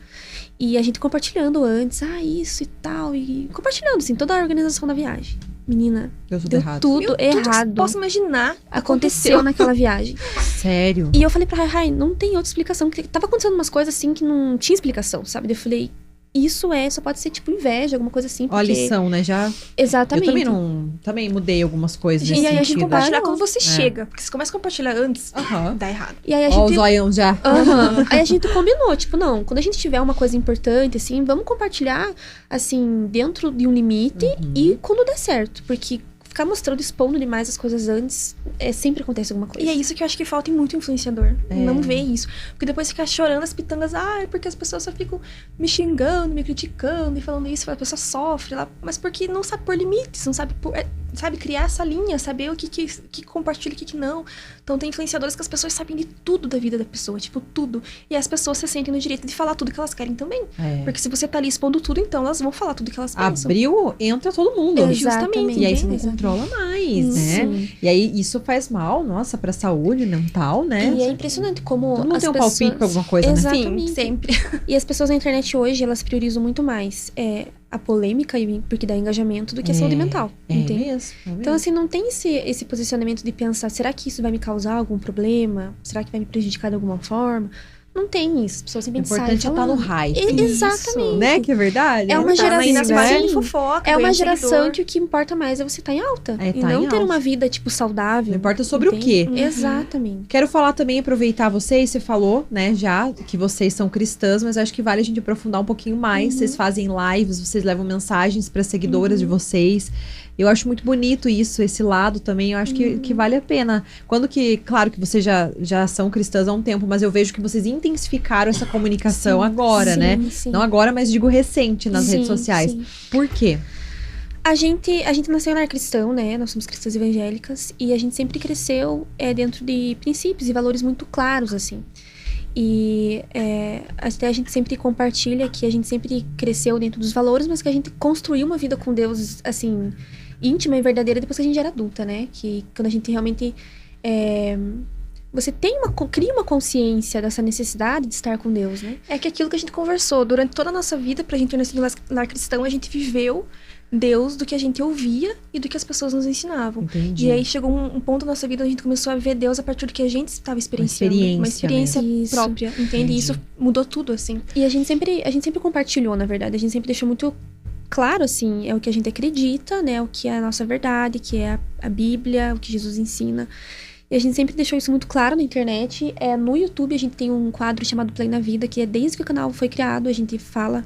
E a gente compartilhando antes, isso e tal, e compartilhando, assim, toda a organização da viagem. Menina, deu tudo errado. Tudo errado. Que posso imaginar. Aconteceu naquela viagem. Sério? E eu falei pra Rai, não tem outra explicação. Porque tava acontecendo umas coisas assim que não tinha explicação, sabe? Eu falei, isso só pode ser tipo inveja, alguma coisa assim. Ó, a lição, né? Já. Exatamente. Eu também mudei algumas coisas. E aí a gente compartilha compartilha quando você chega. Porque se começa a compartilhar antes, dá errado. E aí a gente... Ó, o zoião já. Aí a gente combinou, tipo, não, quando a gente tiver uma coisa importante, assim, vamos compartilhar, assim, dentro de um limite e quando der certo. Porque ficar mostrando, expondo demais as coisas antes, sempre acontece alguma coisa. E é isso que eu acho que falta em muito influenciador. Não vê isso. Porque depois fica chorando as pitangas, porque as pessoas só ficam me xingando, me criticando e falando isso, a pessoa sofre lá. Mas porque não sabe pôr limites, não sabe sabe criar essa linha, saber o que compartilha e o que não. Então tem influenciadores que as pessoas sabem de tudo da vida da pessoa, tipo, tudo. E as pessoas se sentem no direito de falar tudo que elas querem também. Porque se você tá ali expondo tudo, então elas vão falar tudo que elas pensam. Abriu, entra todo mundo. Justamente. E aí você não controla mais, né? E aí isso faz mal, nossa, pra saúde mental, né? E é impressionante como todo mundo tem um palpite pra alguma coisa, Exatamente. Sim, sempre. E as pessoas na internet hoje, elas priorizam muito mais a polêmica, porque dá engajamento, do que a saúde mental. Entende? Mesmo. Então, assim, não tem esse posicionamento de pensar, será que isso vai me causar algum problema? Será que vai me prejudicar de alguma forma? Não tem isso. As pessoas sempre saem falando. O importante é estar no hype. Exatamente. Né? Que é verdade. É uma geração, fofoca, é uma geração que o que importa mais é você estar em alta. E não ter uma vida, tipo, saudável. Não importa sobre o quê. Exatamente. Quero falar também, aproveitar vocês, você falou, né, já, que vocês são cristãs, mas acho que vale a gente aprofundar um pouquinho mais. Vocês fazem lives, vocês levam mensagens para seguidoras de vocês. Eu acho muito bonito isso, esse lado também. Eu acho que vale a pena. Quando que, claro que vocês já são cristãs há um tempo, mas eu vejo que vocês intensificaram essa comunicação agora, né? Sim. Não agora, mas digo recente nas redes sociais. Sim. Por quê? A gente nasceu em lar cristão, né? Nós somos cristãs evangélicas. E a gente sempre cresceu dentro de princípios e valores muito claros, assim. E até a gente sempre compartilha que a gente sempre cresceu dentro dos valores, mas que a gente construiu uma vida com Deus, assim, íntima e verdadeira depois que a gente era adulta, né? Que quando a gente realmente... você cria uma consciência dessa necessidade de estar com Deus, né? É que aquilo que a gente conversou durante toda a nossa vida, pra gente ter nascido no lar cristão, a gente viveu Deus do que a gente ouvia e do que as pessoas nos ensinavam. Entendi. E aí chegou um ponto na nossa vida, a gente começou a ver Deus a partir do que a gente estava experienciando. Uma experiência própria, entende? Entendi. E isso mudou tudo, assim. E a gente sempre compartilhou, na verdade. A gente sempre deixou muito claro, assim, o que a gente acredita, né? O que é a nossa verdade, que é a Bíblia, o que Jesus ensina. E a gente sempre deixou isso muito claro na internet. No YouTube a gente tem um quadro chamado Play na Vida, que desde que o canal foi criado, a gente fala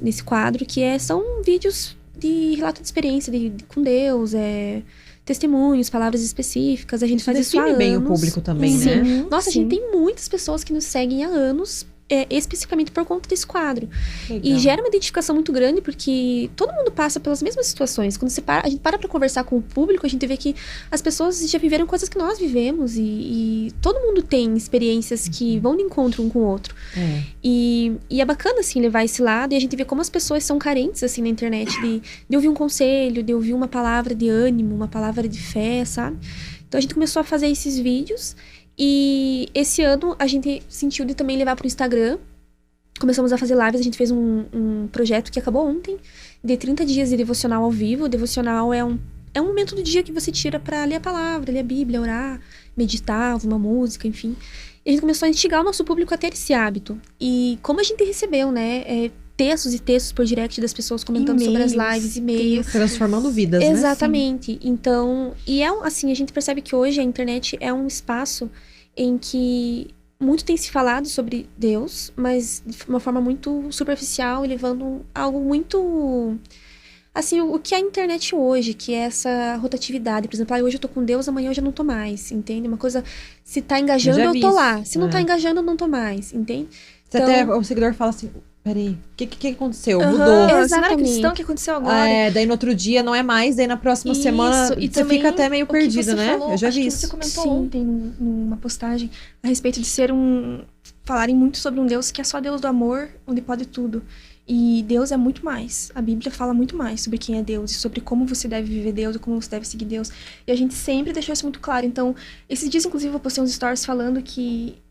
nesse quadro, que são vídeos de relato de experiência com Deus, testemunhos, palavras específicas. A gente faz isso há anos. Define bem o público também, Sim. né? Nossa, a gente tem muitas pessoas que nos seguem há anos, especificamente por conta desse quadro. Legal. E gera uma identificação muito grande, porque todo mundo passa pelas mesmas situações. Quando a gente para pra conversar com o público, a gente vê que as pessoas já viveram coisas que nós vivemos. E todo mundo tem experiências que vão de encontro um com o outro. E é bacana, assim, levar esse lado. E a gente vê como as pessoas são carentes, assim, na internet. De ouvir um conselho, de ouvir uma palavra de ânimo, uma palavra de fé, sabe? Então a gente começou a fazer esses vídeos. E esse ano a gente sentiu de também levar pro Instagram. Começamos a fazer lives, a gente fez um projeto que acabou ontem, de 30 dias de devocional ao vivo. O devocional é um momento do dia que você tira pra ler a palavra, ler a Bíblia, orar, meditar, ouvir uma música, enfim. E a gente começou a instigar o nosso público a ter esse hábito. E como a gente recebeu, né, textos e textos por direct das pessoas comentando sobre as lives, e-mails. Transformando vidas, né? Exatamente. Então, assim, a gente percebe que hoje a internet é um espaço em que muito tem se falado sobre Deus, mas de uma forma muito superficial e levando algo muito... Assim, o que é a internet hoje, que é essa rotatividade. Por exemplo, hoje eu tô com Deus, amanhã eu já não tô mais, entende? Uma coisa, se tá engajando, eu tô lá. Se não tá engajando, eu não tô mais, entende? Então, até o seguidor fala assim... Peraí, o que aconteceu? Mudou. Você não era cristão, o que aconteceu agora? Daí no outro dia não é mais, daí na próxima semana e você fica até meio perdido, né? Falou, eu já vi que isso. Você comentou ontem numa postagem a respeito de falarem muito sobre um Deus que é só Deus do amor, onde pode tudo. E Deus é muito mais. A Bíblia fala muito mais sobre quem é Deus e sobre como você deve viver Deus e como você deve seguir Deus. E a gente sempre deixou isso muito claro. Então, esses dias, inclusive, eu postei uns stories falando que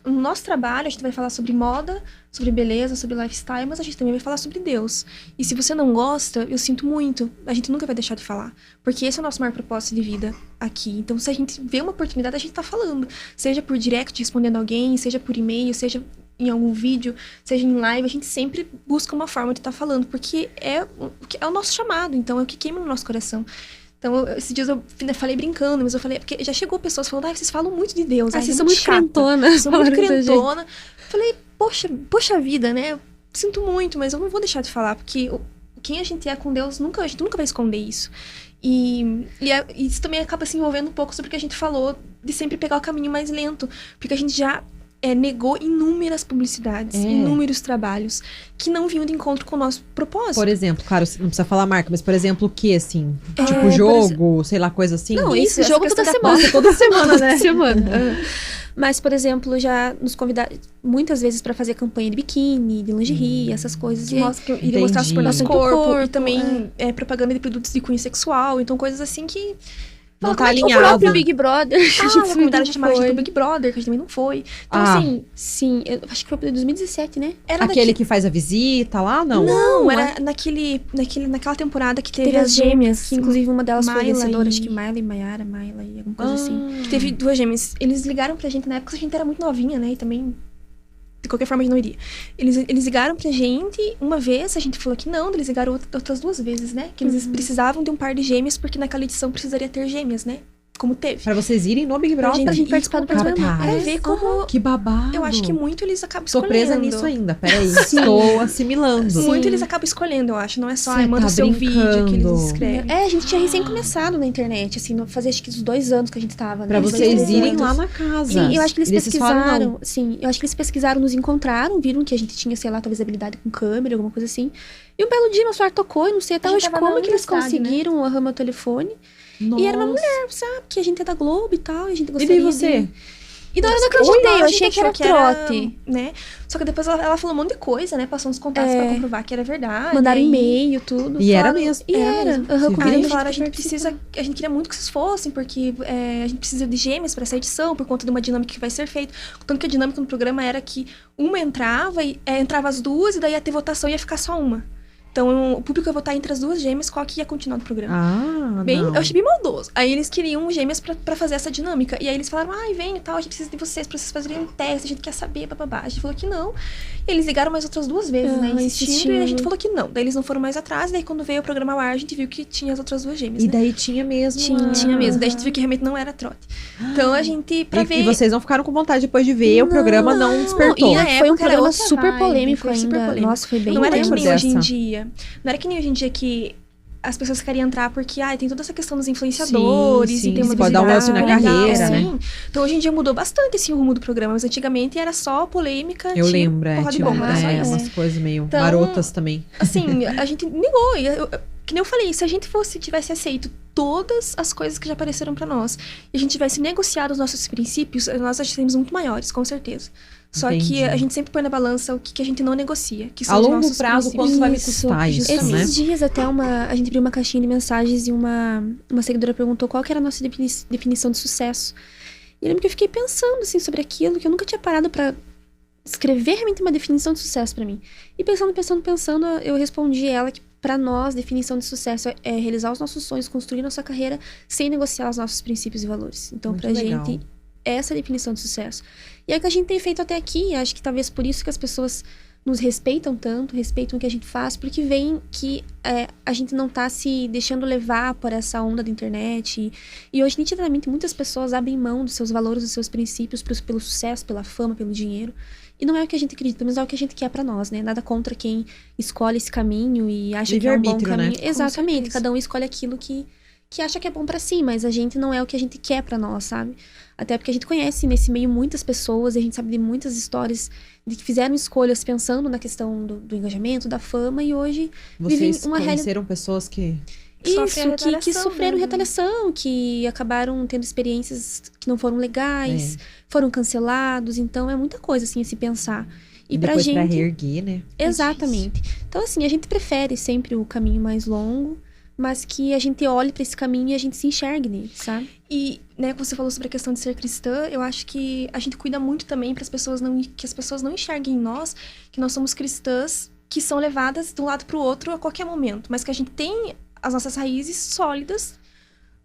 no nosso trabalho, a gente vai falar sobre moda, sobre beleza, sobre lifestyle, mas a gente também vai falar sobre Deus. E se você não gosta, eu sinto muito. A gente nunca vai deixar de falar. Porque esse é o nosso maior propósito de vida aqui. Então, se a gente vê uma oportunidade, a gente tá falando. Seja por direct, respondendo alguém, seja por e-mail, seja em algum vídeo, seja em live, a gente sempre busca uma forma de estar falando. Porque é o nosso chamado, então é o que queima no nosso coração. Então, esses dias eu falei brincando, mas eu falei... Porque já chegou pessoas falando, vocês falam muito de Deus. Vocês são muito crentona. São muito crentona. Falei, poxa vida, né? Eu sinto muito, mas eu não vou deixar de falar. Porque quem a gente é com Deus, a gente nunca vai esconder isso. E isso também acaba se envolvendo um pouco sobre o que a gente falou, de sempre pegar o caminho mais lento. Porque a gente já... negou inúmeras publicidades, inúmeros trabalhos que não vinham de encontro com o nosso propósito. Por exemplo, claro, não precisa falar marca, mas por exemplo, o que, assim? Tipo jogo, sei lá, coisa assim? Não, isso, jogo toda semana. Nossa, toda semana, né? Toda semana. Mas, por exemplo, já nos convidaram muitas vezes pra fazer campanha de biquíni, de lingerie, essas coisas. Que iria mostrar super nosso corpo. E também propaganda de produtos de cunho sexual. Então, coisas assim que... Não tá alinhado. O próprio Big Brother. A comunidade chamada de Big Brother, que a gente também não foi. Então, assim... Sim, eu acho que foi em 2017, né? Era aquele que faz a visita lá, não? Não, era naquela temporada que teve as gêmeas. Que inclusive uma delas foi vencedora, acho que Mayla e alguma coisa assim. Que teve duas gêmeas. Eles ligaram pra gente na época, a gente era muito novinha, né? E também... De qualquer forma, a gente não iria. Eles ligaram pra gente uma vez, a gente falou que não, eles ligaram outras duas vezes, né? Que eles precisavam de um par de gêmeas, porque naquela edição precisaria ter gêmeas, né? como teve. Pra vocês irem no Big Brother. Pra gente participar do programa. Pra ver como... Que babado. Eu acho que muito eles acabam Tô escolhendo. presa nisso ainda, peraí. Estou assimilando. Sim. Muito eles acabam escolhendo, eu acho. Não é só, Cê manda tá o seu vídeo que brincando. eles escrevem. A gente tinha recém começado na internet, assim, fazia acho que uns 2 anos que a gente tava, né? Pra Uns vocês 2, 3 irem anos. lá na casa. Sim, eu acho que eles Vocês falaram, pesquisaram. não. Sim, eu acho que eles pesquisaram, nos encontraram, viram que a gente tinha, sei lá, talvez habilidade com câmera, alguma coisa assim. E um belo dia, meu celular tocou, e não sei até A gente hoje tava na como que eles universidade, conseguiram arrumar meu telefone. Nossa. E era uma mulher, sabe? Que a gente é da Globo e tal, e a gente E gostaria daí você? de... E daí eu não Nossa, acreditei, a eu gente achei que era achou trote. né? Só que depois ela falou um monte de coisa, né? Passou uns contatos pra comprovar que era verdade. Mandaram aí- e-mail, tudo. E era Falaram- mesmo. E era. Você Aham, viu? comigo Aí a falaram, a gente gente precisa, a gente queria muito que vocês fossem, porque a gente precisa de gêmeas pra essa edição, por conta de uma dinâmica que vai ser feita. Tanto que a dinâmica no programa era que uma entrava, e entrava as duas, e daí ia ter votação e ia ficar só uma. Então, o público ia votar entre as duas gêmeas, qual que ia continuar no programa. Ah, Bem, não. eu achei bem maldoso. Aí eles queriam gêmeas pra fazer essa dinâmica. E aí eles falaram, vem e tal, a gente precisa de vocês pra vocês fazerem um teste, a gente quer saber, bababá. A gente falou que não. E eles ligaram mais outras 2 vezes, né, insistindo, e a gente falou que não. Daí eles não foram mais atrás, daí quando veio o programa ao ar, a gente viu que tinha as outras 2 gêmeas, E né? daí tinha mesmo. Tinha mesmo. Daí a gente viu que realmente não era trote. Então a gente, pra ver... E vocês não ficaram com vontade depois de ver, o programa não despertou. E na foi um época era programa outra super vibe, polêmico foi ainda. super polêmico. Nossa, foi bem Não era que lembro nem hoje em dessa. dia. Não era que nem hoje em dia que as pessoas querem entrar porque tem toda essa questão dos influenciadores Sim, e tem uma você pode dar um visibilidade up na legal, carreira, né? assim. Então hoje em dia mudou bastante assim, o rumo do programa, mas antigamente era só polêmica, Eu tinha lembro, porra de tinha bomba, era só isso. umas coisas meio Então, marotas também. Assim, a gente negou. Que nem eu falei, se a gente tivesse aceito todas as coisas que já apareceram pra nós e a gente tivesse negociado os nossos princípios, nós seríamos muito maiores, com certeza. Só Entendi. que a gente sempre põe na balança o que a gente não negocia, que são A os longo nossos prazo, princípios. quanto vai me Isso, custar isso, Esses né? dias até a gente abriu uma caixinha de mensagens e uma seguidora perguntou qual que era a nossa definição de sucesso. E eu lembro que eu fiquei pensando, assim, sobre aquilo, que eu nunca tinha parado pra escrever realmente uma definição de sucesso pra mim. E pensando, eu respondi ela que pra nós, definição de sucesso é realizar os nossos sonhos, construir nossa carreira sem negociar os nossos princípios e valores. Então, Muito pra legal. gente, essa é a definição de sucesso. E é o que a gente tem feito até aqui, acho que talvez por isso que as pessoas nos respeitam tanto, respeitam o que a gente faz, porque veem que a gente não tá se deixando levar por essa onda da internet. E hoje, nitidamente, muitas pessoas abrem mão dos seus valores, dos seus princípios pelo sucesso, pela fama, pelo dinheiro. E não é o que a gente acredita, mas é o que a gente quer pra nós, né? Nada contra quem escolhe esse caminho e acha que é um bom Livre-arbítrio, né? caminho. Exatamente, certeza. cada um escolhe aquilo que acha que é bom pra si, mas a gente não é o que a gente quer pra nós, sabe? Até porque a gente conhece nesse meio muitas pessoas e a gente sabe de muitas histórias de que fizeram escolhas pensando na questão do engajamento, da fama, e hoje vivem Vocês uma conheceram pessoas que... Sofrem a que retaliação, sofreram né? retaliação, que acabaram tendo experiências que não foram legais, foram cancelados, então é muita coisa assim a se pensar. E pra depois pra gente, reerguer, né? exatamente. Então assim, a gente prefere sempre o caminho mais longo, mas que a gente olhe pra esse caminho e a gente se enxergue nele, sabe? E, né, como você falou sobre a questão de ser cristã, eu acho que a gente cuida muito também para que as pessoas não enxerguem em nós que nós somos cristãs que são levadas de um lado pro outro a qualquer momento, mas que a gente tem as nossas raízes sólidas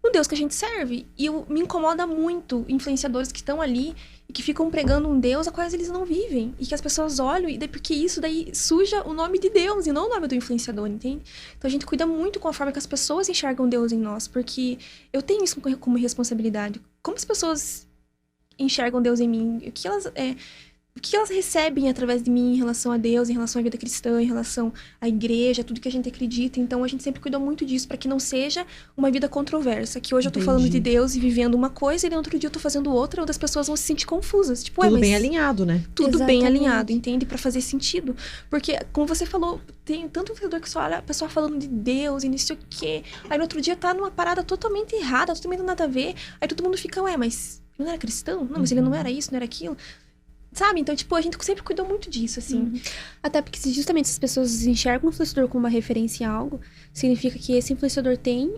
no Deus que a gente serve. E me incomoda muito influenciadores que estão ali e que ficam pregando um Deus a quais eles não vivem. E que as pessoas olham, e daí, porque isso daí suja o nome de Deus e não o nome do influenciador, entende? Então a gente cuida muito com a forma que as pessoas enxergam Deus em nós, porque eu tenho isso como responsabilidade. Como as pessoas enxergam Deus em mim? O que elas recebem através de mim em relação a Deus, em relação à vida cristã, em relação à igreja, tudo que a gente acredita. Então a gente sempre cuida muito disso, para que não seja uma vida controversa. Que hoje eu tô falando de Deus e vivendo uma coisa, e no outro dia eu tô fazendo outra, onde as pessoas vão se sentir confusas. Tipo, Tudo mas bem alinhado, né? tudo bem Exatamente. alinhado, entende? Pra fazer sentido. Porque, como você falou, tem tanto influenciador que só olha a pessoa falando de Deus e não sei o quê. Aí no outro dia tá numa parada totalmente errada, totalmente nada a ver. Aí todo mundo fica, mas ele não era cristão? Não, mas ele não era isso, não era aquilo. Sabe? Então, tipo, a gente sempre cuidou muito disso, assim. Até porque se justamente as pessoas enxergam o influenciador como uma referência em algo, significa que esse influenciador tem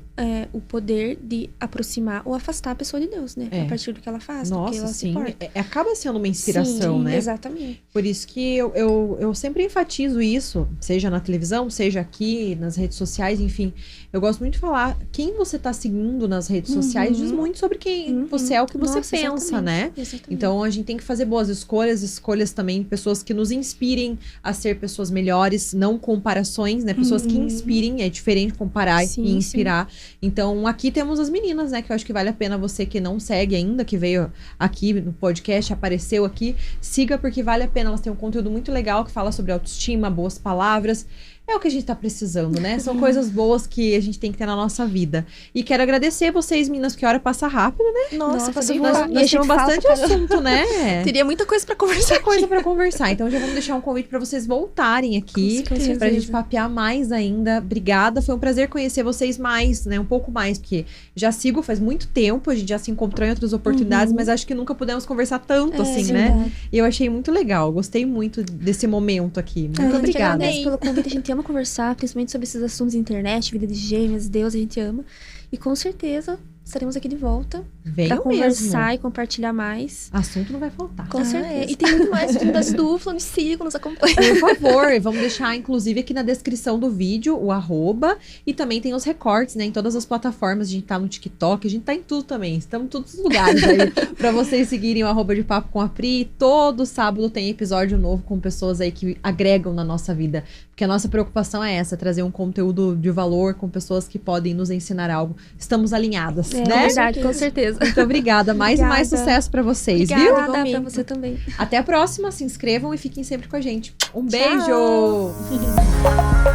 o poder de aproximar ou afastar a pessoa de Deus, né? A partir do que ela faz, do que Nossa, ela sim. se porta. Acaba sendo uma inspiração, Sim, né? Exatamente. Por isso que eu sempre enfatizo isso, seja na televisão, seja aqui, nas redes sociais, enfim. Eu gosto muito de falar, quem você tá seguindo nas redes sociais diz muito sobre quem você é, o que você Nossa, pensa, exatamente. né? Exatamente. Então, a gente tem que fazer boas escolhas, escolhas também, pessoas que nos inspirem a ser pessoas melhores, não comparações, né? Pessoas que inspirem, é diferente comparar e inspirar. Então, aqui temos as meninas, né? Que eu acho que vale a pena você que não segue ainda, que veio aqui no podcast, apareceu aqui, siga porque vale a pena. Elas têm um conteúdo muito legal que fala sobre autoestima, boas palavras. É o que a gente tá precisando, né? São coisas boas que a gente tem que ter na nossa vida. E quero agradecer vocês, meninas, porque a hora passa rápido, né? Nossa, passou Nós temos bastante assunto, né? Teria muita coisa pra conversar. Então já vamos deixar um convite pra vocês voltarem aqui. Com certeza. Pra gente papear mais ainda. Obrigada, foi um prazer conhecer vocês mais, né? Um pouco mais, porque já sigo faz muito tempo, a gente já se encontrou em outras oportunidades, mas acho que nunca pudemos conversar tanto assim, né? Verdade. E eu achei muito legal, gostei muito desse momento aqui. Muito obrigada. Agradeço pelo convite, a gente ama conversar, principalmente sobre esses assuntos de internet, vida de gêmeas, Deus, a gente ama. E com certeza estaremos aqui de volta pra conversar e compartilhar mais. Assunto não vai faltar. Com certeza. E tem muito mais das duplas, nos sigam, nos acompanhem. Por favor, vamos deixar inclusive aqui na descrição do vídeo o @, e também tem os recortes, né, em todas as plataformas. A gente tá no TikTok, a gente tá em tudo também, estamos em todos os lugares aí pra vocês seguirem o @de Papo com a Pri. Todo sábado tem episódio novo com pessoas aí que agregam na nossa vida, porque a nossa preocupação é essa, trazer um conteúdo de valor com pessoas que podem nos ensinar algo. Estamos alinhadas, né? Verdade, com certeza. Muito obrigada, mais e mais sucesso pra vocês, viu? Obrigada pra você também. Até a próxima, se inscrevam e fiquem sempre com a gente. Um Tchau. beijo!